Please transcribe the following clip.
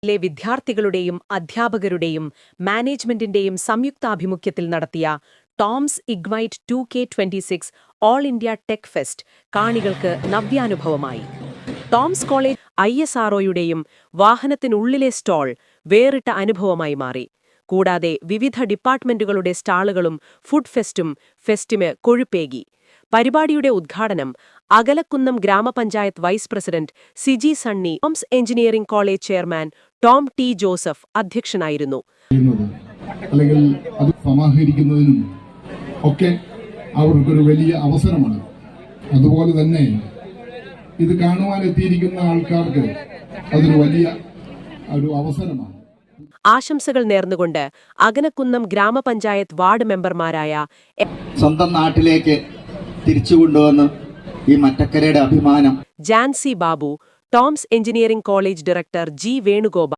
ിലെ വിദ്യാർത്ഥികളുടെയും അധ്യാപകരുടെയും മാനേജ്മെന്റിന്റെയും സംയുക്താഭിമുഖ്യത്തിൽ നടത്തിയ Toms ignite 2K26 all India tech fest കാണികൾക്ക് നവ്യാനുഭവമായി. ടോംസ് കോളേജ് ISROയുടെയും വാഹനത്തിനുള്ളിലെ സ്റ്റോൾ വേറിട്ട അനുഭവമായി മാറി. കൂടാതെ വിവിധ ഡിപ്പാർട്ട്മെന്റുകളുടെ സ്റ്റാളുകളും ഫുഡ് ഫെസ്റ്റും ഫെസ്റ്റിന് കൊഴുപ്പേകി. പരിപാടിയുടെ ഉദ്ഘാടനം അകലക്കുന്നം ഗ്രാമപഞ്ചായത്ത് vice president Siji Sunny, Toms engineering college chairman Tom T Joseph അധ്യക്ഷനായിരുന്നു. അല്ലെങ്കിൽ അത് സമാഹരിക്കുന്നതിനും ഒക്കെ അവർക്കൊരു വലിയ അവസരമാണ്. അതുപോലെ തന്നെ ഇത് കാണുവാൻ എത്തിയിരിക്കുന്ന ആൾക്കാർക്ക് അതൊരു വലിയ ഒരു അവസരമാണ്. ആശംസകൾ നേർന്നുകൊണ്ട് അകലക്കുന്നം ഗ്രാമപഞ്ചായത്ത് വാർഡ് മെമ്പർമാരായ സ്വന്തം നാട്ടിലേക്ക് തിരിച്ചുകൊണ്ടുവന്ന് ഈ മറ്റക്കരയുടെ അഭിമാനം Jancy Babu, Toms engineering college director G Venugopal,